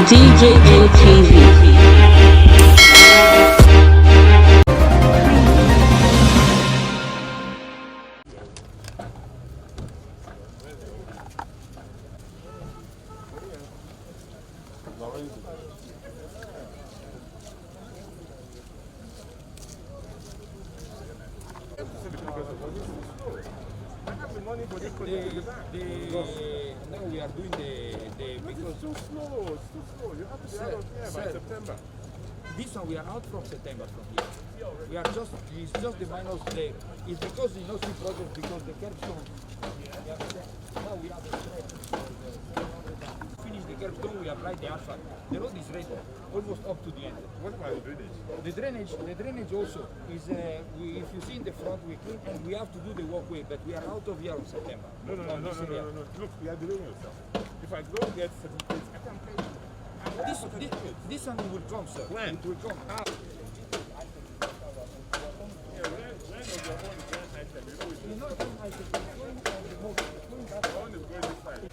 DJM TV. Now we are doing the because it's too slow. You have to be out of here by September. This one we are out from September from here. We are just it's just the minus day. It's because you know the project because the curbstone. Now we have the finish the curbstone, we apply the asphalt. The road is ready, almost up to the end. What about the drainage? The drainage also is if you see in the front we clean and we have to do the walkway, but we are out of here on September. No. Look, you are delaying yourself. If I don't get certificates, I can pay. This one will come, sir. When? It will come. When was your own grand item? You know it's one is going this side.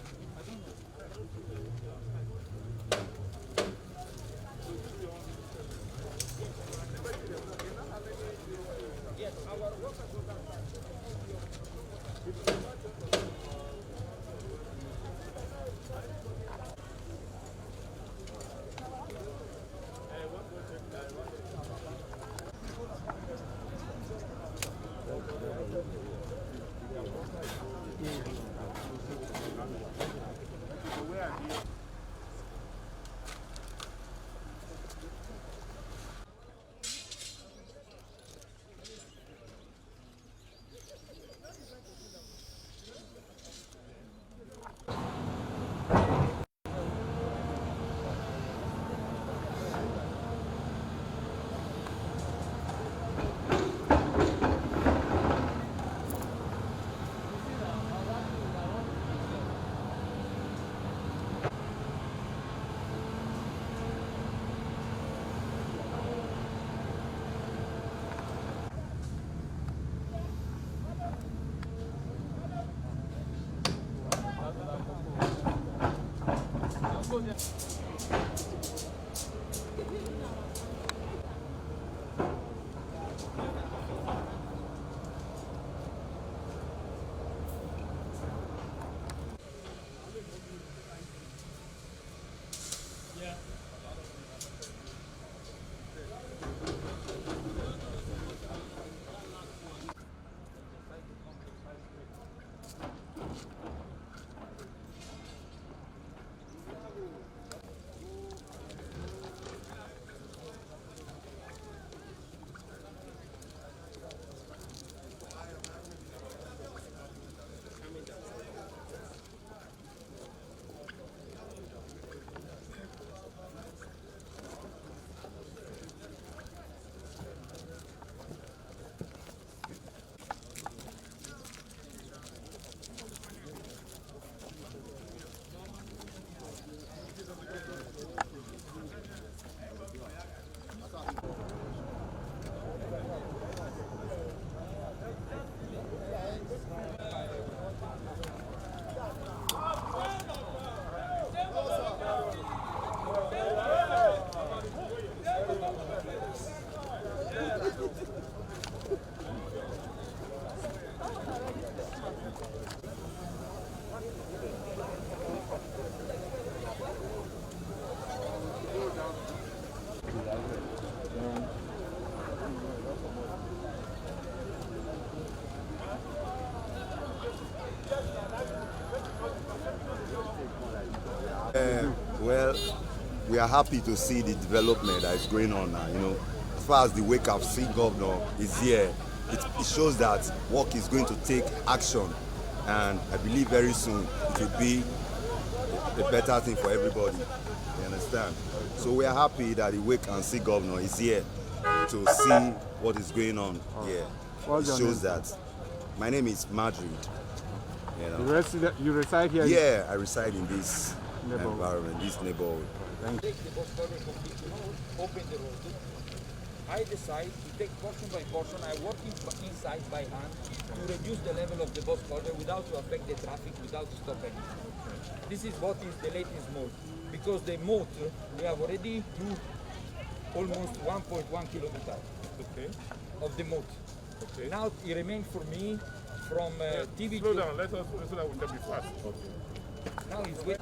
Yes, our workers will come. Well, we are happy to see the development that is going on now. You know, as far as the wake up see governor is here, it shows that work is going to take action, and I believe very soon it will be a better thing for everybody. You understand? So we are happy that the wake and see governor is here to see what is going on here. It shows that. My name is Madrid. You know. You reside here? Yeah, I reside in this environment, this neighborhood. Thank you. Open the road. I decide to take portion by portion. I work inside by hand to reduce the level of the boss culture without to affect the traffic, without to stop anything. This is what is the latest mode. Because the moat, we have already do almost 1.1 kilometer of the moat. Okay. Now it remains for me from TV Slow to... down, let us so that we can be fast. Okay. Now it's wait.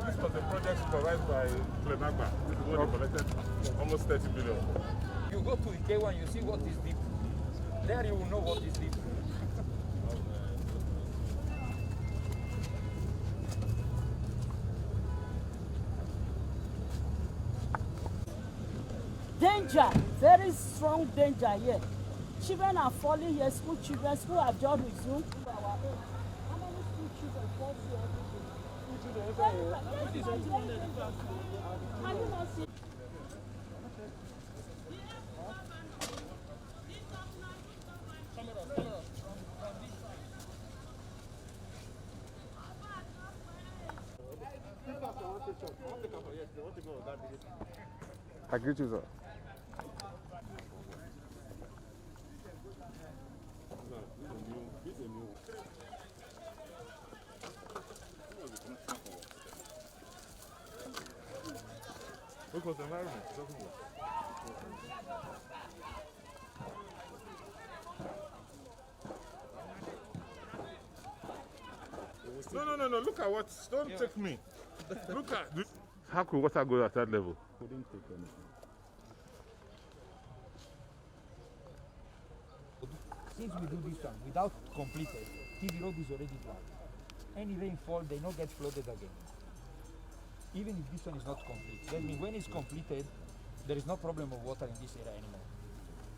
This was a project supervised by Clemagba. This is what they collected almost 30 billion. You go to Ikewa and you see what is deep. There you will know what is deep. Danger, very strong danger here. Children are falling here, school children, school have just resumed. How many school children fall here every day? Can you not see? I greet you, sir. Look what's the environment. Doesn't work. No. Look at what. Don't take me. Look at this. How could water go at that level? Couldn't take anything. Since we do this one without completed, TV road is already dry. Any rainfall, they not get flooded again. Even if this one is not complete. That means when it's completed, there is no problem of water in this area anymore.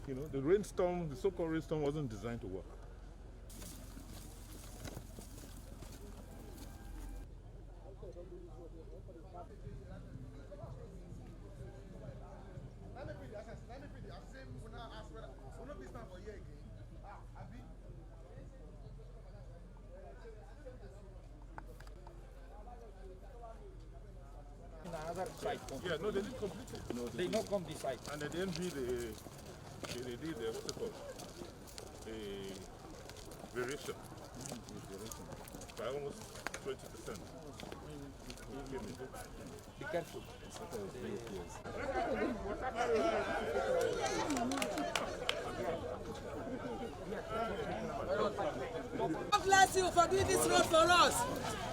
You know, the rainstorm, the so-called rainstorm wasn't designed to work. Another site. Yeah, no, they didn't complete it. They not come this side. And they didn't build They did what's it called? A variation. By almost 20%. Be careful. God bless you for doing this road for us.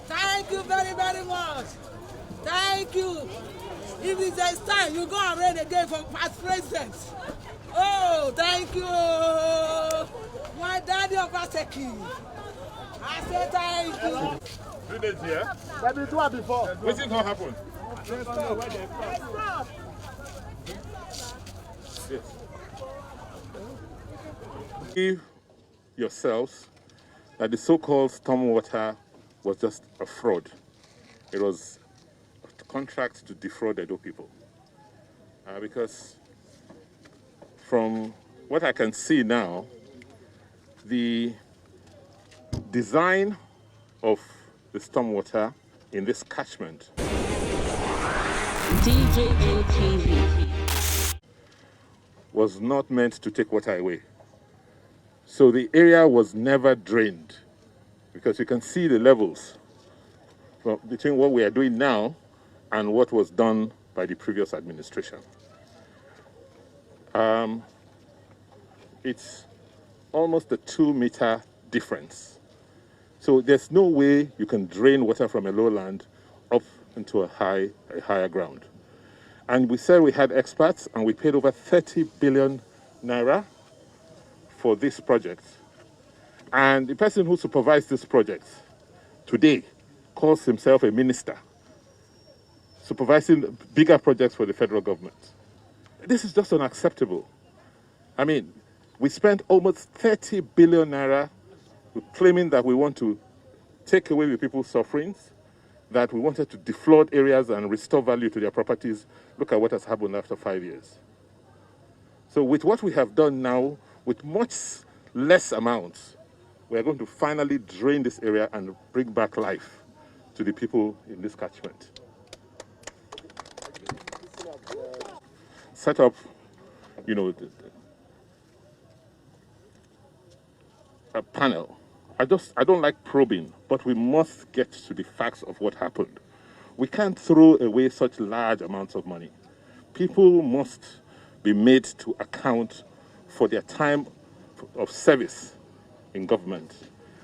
Thank you very, very much. Thank you. If it's time, you go and reign again for past president. Oh, thank you. My daddy Obaseki. I say thank you. 3 days here. There been two before. What's going to happen? Yes. Give yourselves that the so-called stormwater was just a fraud. It was a contract to defraud Edo people. Because from what I can see now, the design of the stormwater in this catchment DJM TV was not meant to take water away. So the area was never drained, because you can see the levels between what we are doing now and what was done by the previous administration. It's almost a 2-meter difference. So there's no way you can drain water from a lowland up into a higher ground. And we said we had experts, and we paid over 30 billion naira for this project. And the person who supervised this project today calls himself a minister, supervising bigger projects for the federal government. This is just unacceptable. I mean, we spent almost 30 billion naira claiming that we want to take away the people's sufferings, that we wanted to deflood areas and restore value to their properties. Look at what has happened after 5 years. So with what we have done now, with much less amounts, we are going to finally drain this area and bring back life to the people in this catchment. Set up, a panel. I don't like probing, but we must get to the facts of what happened. We can't throw away such large amounts of money. People must be made to account for their time of service in government.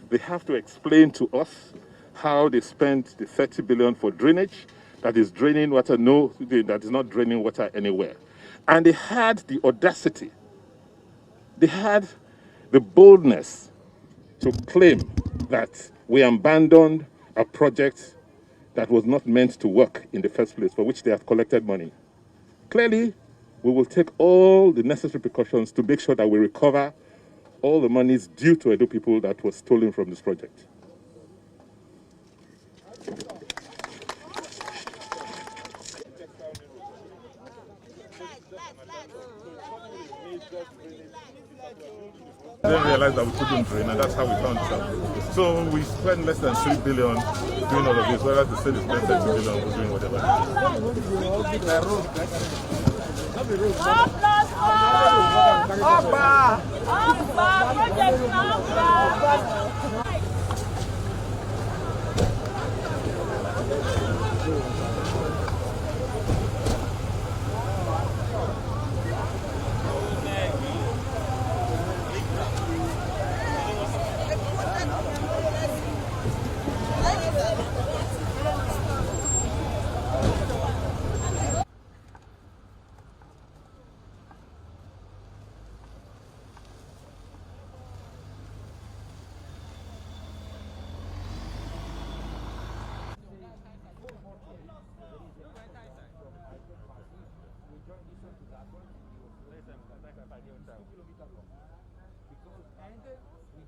They have to explain to us how they spent the 30 billion for drainage that is draining water, that is not draining water anywhere. And they had the audacity, they had the boldness to claim that we abandoned a project that was not meant to work in the first place, for which they have collected money. Clearly, we will take all the necessary precautions to make sure that we recover all the monies due to Edo people that was stolen from this project. Then realized that we couldn't drain, and that's how we found it out. So we spent less than 3 billion doing all of this, whereas the state spent 30 billion doing whatever.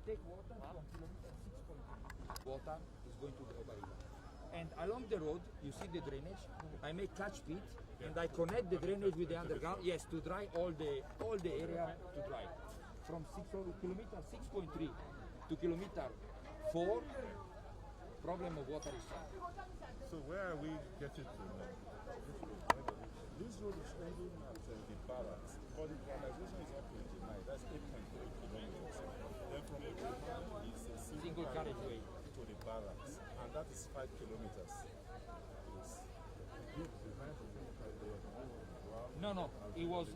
Take water from kilometer 6.3. Water is going to the Oba River. And along the road, you see the drainage. I make catch pit, and I connect the drainage with the underground. Yes, to dry all the area to dry. From kilometer 6.3 to kilometer 4, problem of water is solved. So where are we getting to now? This road is ending at the barracks, but the realization is up to July. That's 8.3 kilometers. Then from the Benin is a single carriageway to the barracks, and that is 5 kilometers. Yes. No. It was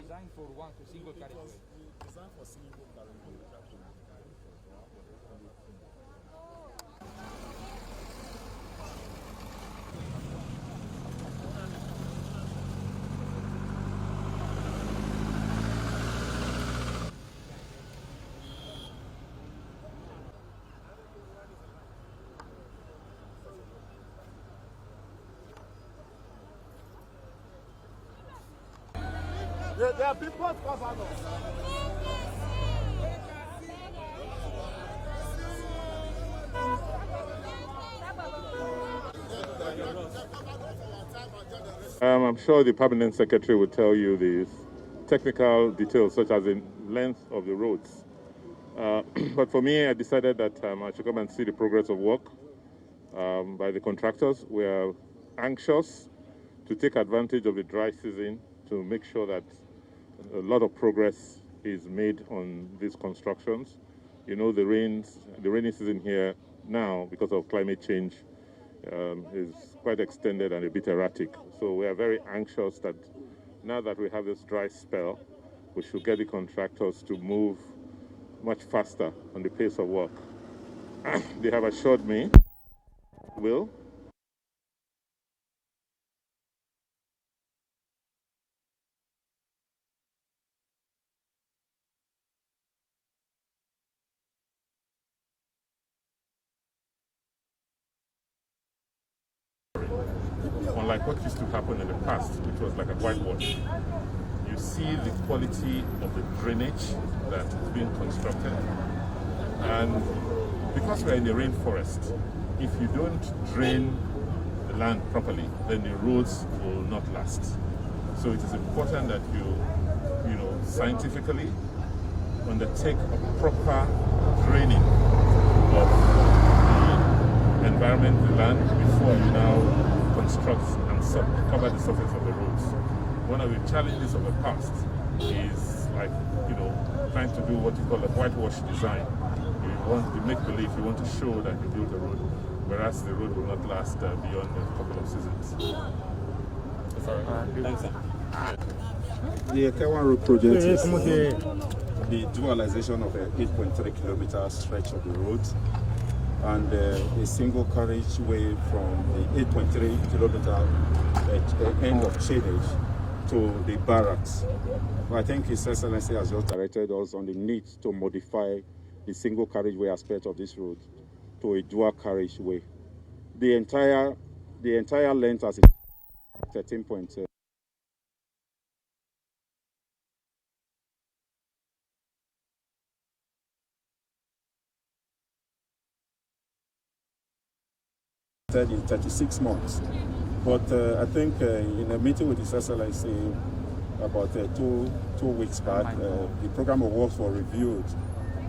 designed for one single carriageway. Designed for single carriageway. There are people covering us. I'm sure the permanent secretary will tell you the technical details, such as the length of the roads. But for me, I decided that I should come and see the progress of work by the contractors. We are anxious to take advantage of the dry season to make sure that a lot of progress is made on these constructions. You know, the rainy season here now, because of climate change, is quite extended and a bit erratic. So we are very anxious that now that we have this dry spell, we should get the contractors to move much faster on the pace of work. They have assured me will. Unlike what used to happen in the past, which was like a whitewash, you see the quality of the drainage that is being constructed. And because we're in the rainforest, if you don't drain the land properly, then the roads will not last. So it is important that you scientifically undertake a proper draining of the environment, the land, before you now construct and cover the surface of the roads. One of the challenges of the past is trying to do what you call a whitewash design. You want to make believe, you want to show that you built a road, whereas the road will not last beyond a couple of seasons. Sorry. The K1 road project is the dualization of a 8.3 kilometer stretch of the road and a single carriageway from the 8.3 kilometer end of Challenge to the barracks. I think His Excellency has just directed us on the need to modify the single carriageway aspect of this road to a dual carriageway. The entire length as 13.2. In 36 months, but I think in a meeting with His Excellency about two weeks back, the program of works was reviewed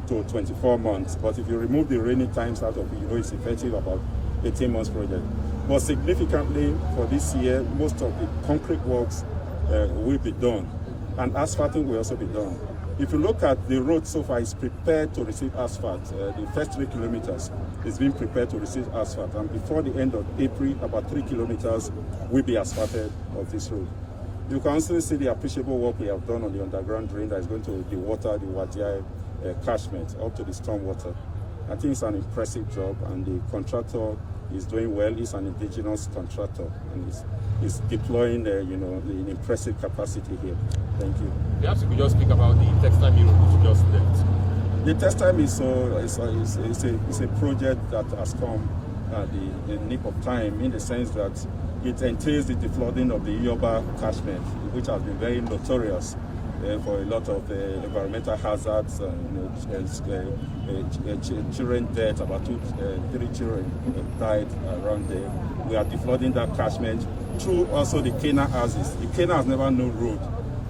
to 24 months. But if you remove the rainy times out of it, it's effective about 18 months project. But significantly for this year, most of the concrete works will be done, and asphalting will also be done. If you look at the road so far, it's prepared to receive asphalt. The first 3 kilometers is being prepared to receive asphalt, and before the end of April, about 3 kilometers will be asphalted of this road. You can also see the appreciable work we have done on the underground drain that is going to the water, the Wadiai catchment, up to the stormwater. I think it's an impressive job, and the contractor is doing well. He's an indigenous contractor, and he's deploying an impressive capacity here. Thank you. Perhaps you could just speak about the textile mill which you just left. The textile mill is a project that has come at the nick of time, in the sense that it entails the deflooding of the Yoba catchment, which has been very notorious for a lot of environmental hazards, children death. About 3 children died around there. We are deflooding that catchment through also the Kena houses. The Kena has never known road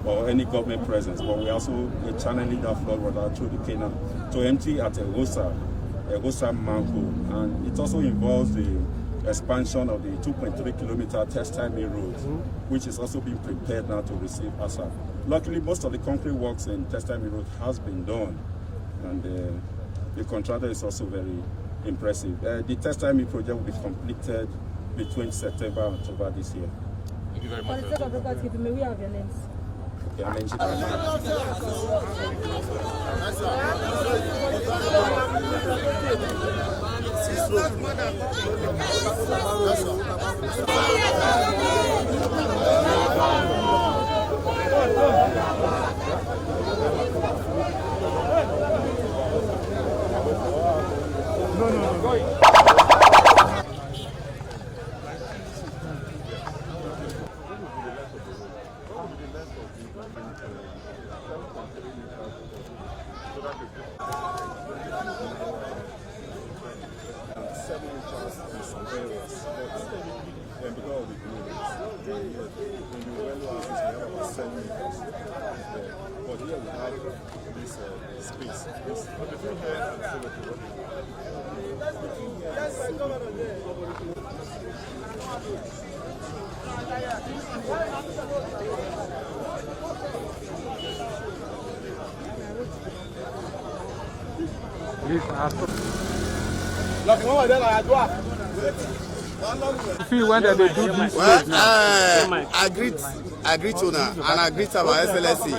or any government presence, but we also channeling that flood water through the Kena to empty at Egosa manhole, and it also involves the expansion of the 2.3-kilometer test timing road, which is also being prepared now to receive ASA. Luckily, most of the concrete works in test timing road has been done, and the contractor is also very impressive. The test timing project will be completed between September and October this year. Thank you very much. For the sake of record, may we have your names? Okay, I'm engineer. But here we have this space. Feel when they do this? Well, I greet Una and I greet our Excellency,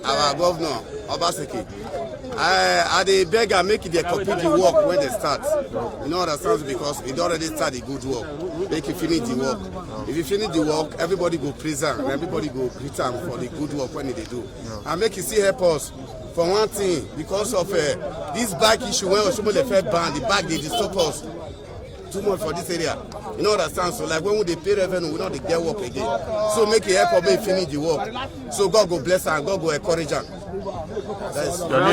our Governor Obaseki. I dey beg and make they complete the work when they start. You know understand, because we already start the good work. Make you finish the work. If you finish the work, everybody go praise am and everybody go greet am for the good work when they do. And make you see help us. For one thing, because of this bike issue, when Oshomo the first ban, the bike they disturb us too much for this area. You know understand? So like when we pay revenue, we know they get work again. So make it help us finish the work. So God go bless her and God go encourage her.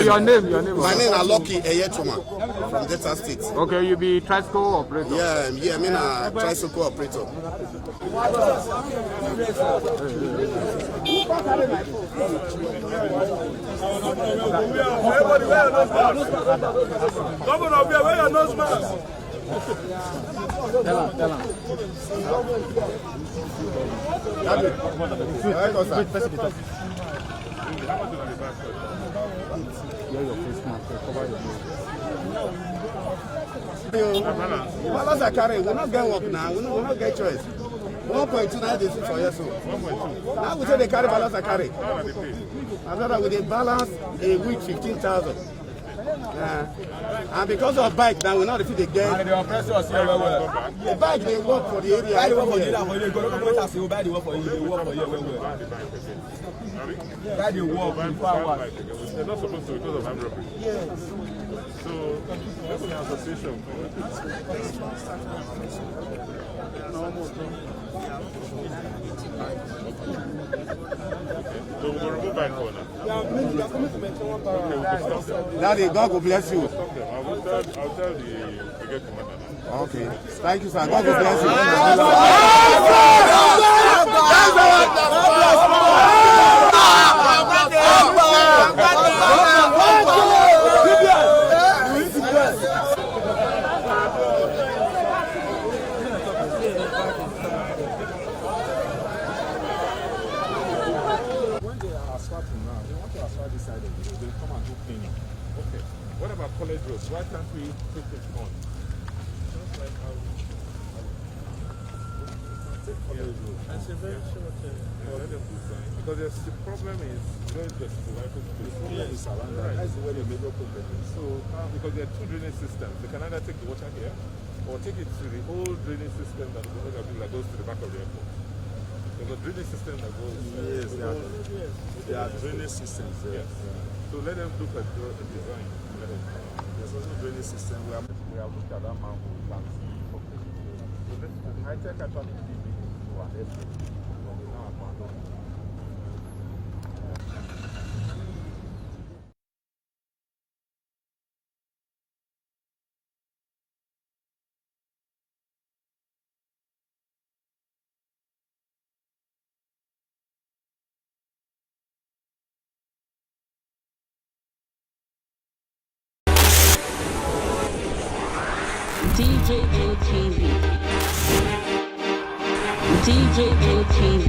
Your name? My name is Lucky Eyetoma from Delta State. Okay, you be tricycle operator. Yeah, I mean a tricycle operator. Governor, where your nose mask? Tell him. Balance I carry, we not get work now, we not get choice. 1.2 now they for years old. Now we say they carry balance I carry. Another with a balance a week 15,000. And because of bike now we not if they get. And the oppressor was here well. The bike they work for the area. Buy the work for you, go buy the work for you, they work for you well. Buy the work in 4 hours. They're not supposed to because of armed robbery. Yes. So that's an association. So we'll remove bike for now. Daddy, God will bless you. I'll tell the brigade commander now. Okay. Thank you, sir. God will bless What about college roads? Why can't we take it on? Just like how take college roads. That's a very short let them design. Because the problem is where the survival is around that. That's where the major problem is. So because there are two drainage systems. They can either take the water here or take it to the old drainage system that goes to the back of the airport. There's a drainage system that goes There are drainage systems there. Yes. So let them look at the design. There's also drainage system. We have looked at that manhole. We can see so this high-tech actually did it to an estate, but we now abandon it. DJM TV. DJM TV.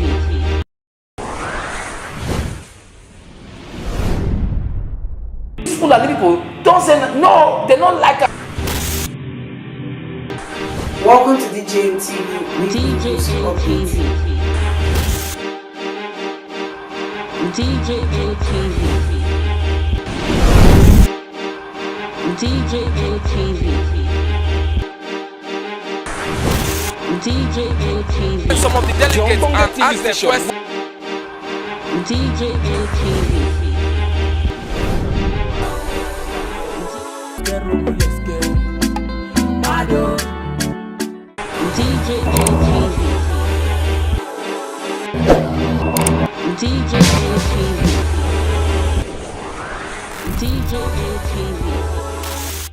These Fulani people don't say no, they don't like us. Welcome to DJM TV. DJM TV. DJM TV. DJM TV. DJM TV. Some of the delegates and ask them questions. DJM TV. DJM TV. DJM TV. DJM TV.